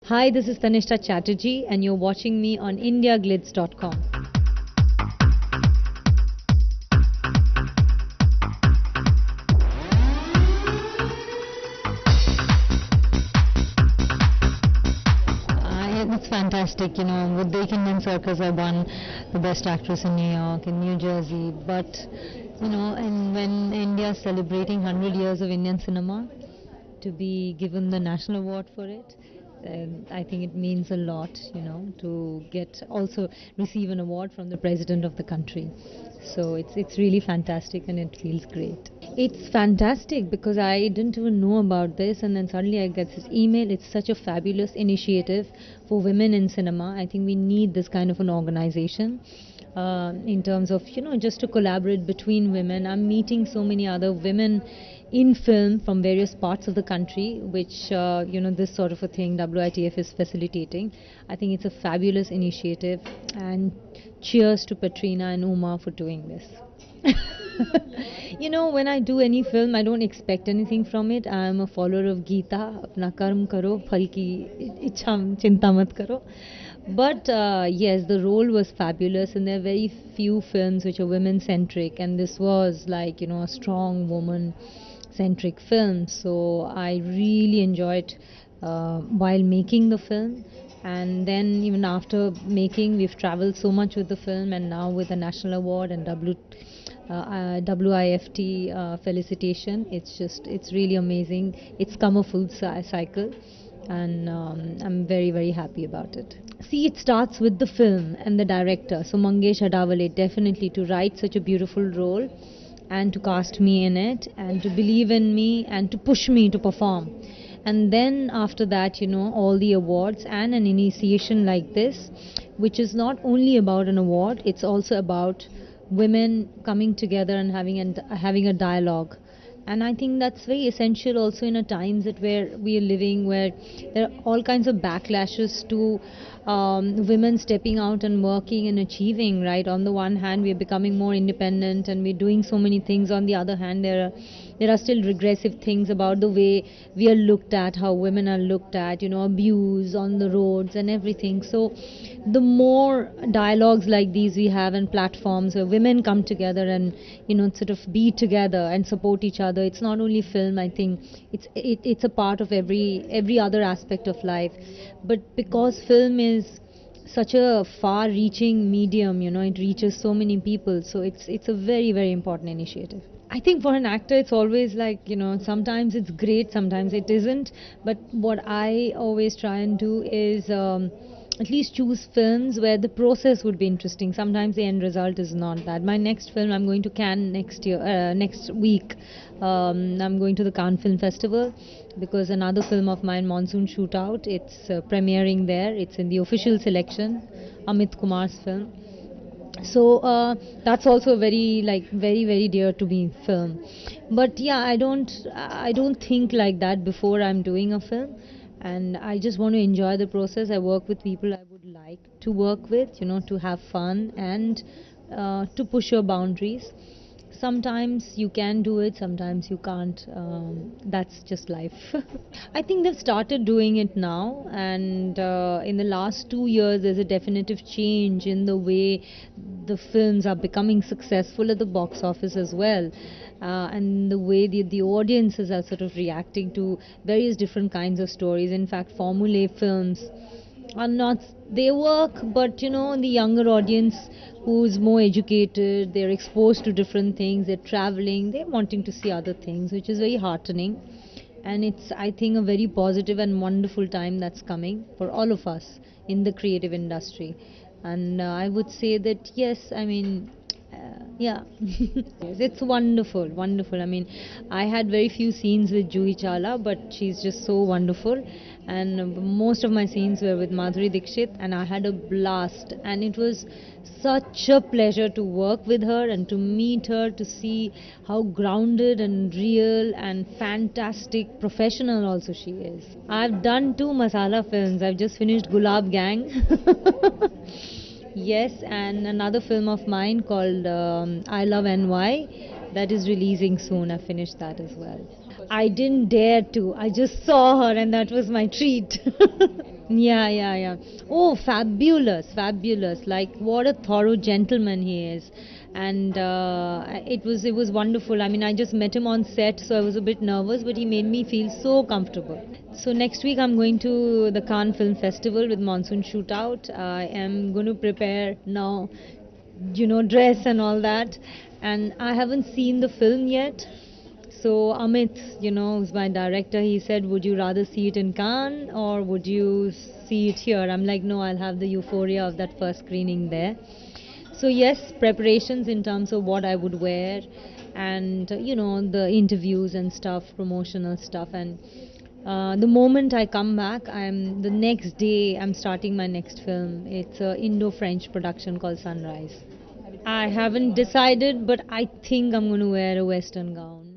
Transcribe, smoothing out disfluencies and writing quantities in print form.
Hi, this is Tannishtha Chatterjee, and you're watching me on IndiaGlitz.com. It's fantastic, with Dekh Indian Circus, I won the Best Actress in New York, in New Jersey. But, and when India is celebrating 100 years of Indian cinema, to be given the national award for it, I think it means a lot, to get also receive an award from the president of the country. So it's really fantastic and it feels great. It's fantastic because I didn't even know about this, and then suddenly I get this email. It's such a fabulous initiative for women in cinema. I think we need this kind of an organization. In terms of just to collaborate between women. I'm meeting so many other women in film from various parts of the country, which this sort of a thing WITF is facilitating. I think it's a fabulous initiative, and cheers to Patrina and Uma for doing this. When I do any film, I don't expect anything from it. I am a follower of Gita, apna karm karo, phal ki ichha chinta mat karo. But yes, the role was fabulous, and there are very few films which are women centric, and this was like a strong woman centric film. So I really enjoyed while making the film. And then even after making, we've traveled so much with the film, and now with the national award and WIFT felicitation, it's really amazing. It's come a full cycle, and I'm very, very happy about it. See, it starts with the film and the director. So Mangesh Hadawale, definitely to write such a beautiful role and to cast me in it and to believe in me and to push me to perform. And then after that, all the awards and an initiation like this, which is not only about an award, it's also about women coming together and having a dialogue. And I think that's very essential also in a times that where we are living, where there are all kinds of backlashes to women stepping out and working and achieving, right? On the one hand, we are becoming more independent and we're doing so many things. On the other hand, there are still regressive things about the way we are looked at, how women are looked at, abuse on the roads and everything. So the more dialogues like these we have and platforms where women come together and sort of be together and support each other, it's not only film. I think it's a part of every other aspect of life. But because film is such a far reaching medium, it reaches so many people, so it's a very, very important initiative. I think for an actor, it's always like, sometimes it's great, sometimes it isn't. But what I always try and do is at least choose films where the process would be interesting. Sometimes the end result is not that. My next film, I'm going to Cannes next week. I'm going to the Cannes Film Festival because another film of mine, Monsoon Shootout, it's premiering there. It's in the official selection, Amit Kumar's film. So that's also very, very, very dear to me film. But yeah, I don't think like that before I'm doing a film, and I just want to enjoy the process. I work with people I would like to work with, to have fun and to push your boundaries. Sometimes you can do it, sometimes you can't. That's just life. I think they've started doing it now, and in the last 2 years, there's a definitive change in the way the films are becoming successful at the box office as well. And the way the audiences are sort of reacting to various different kinds of stories. In fact, formulae films are not, they work, but the younger audience who's more educated, they're exposed to different things, they're traveling, they're wanting to see other things, which is very heartening. And it's, I think, a very positive and wonderful time that's coming for all of us in the creative industry. And I would say that yes, I mean, yeah, yes, it's wonderful, wonderful. I mean, I had very few scenes with Juhi Chawla, but she's just so wonderful. And most of my scenes were with Madhuri Dixit, and I had a blast. And it was such a pleasure to work with her and to meet her, to see how grounded and real and fantastic professional also she is. I've done 2 masala films. I've just finished Gulab Gang. Yes, and another film of mine called I Love NY that is releasing soon. I finished that as well. I didn't dare to. I just saw her and that was my treat. Yeah, yeah, yeah. Oh, fabulous, fabulous! Like what a thorough gentleman he is, and it was wonderful. I mean, I just met him on set, so I was a bit nervous, but he made me feel so comfortable. So next week I'm going to the Cannes Film Festival with Monsoon Shootout. I am going to prepare now, dress and all that, and I haven't seen the film yet. So Amit, who's my director, he said, "Would you rather see it in Cannes or would you see it here?" I'm like, "No, I'll have the euphoria of that first screening there." So yes, preparations in terms of what I would wear, and the interviews and stuff, promotional stuff, and the moment I come back, the next day I'm starting my next film. It's a Indo-French production called Sunrise. I haven't decided, but I think I'm going to wear a Western gown.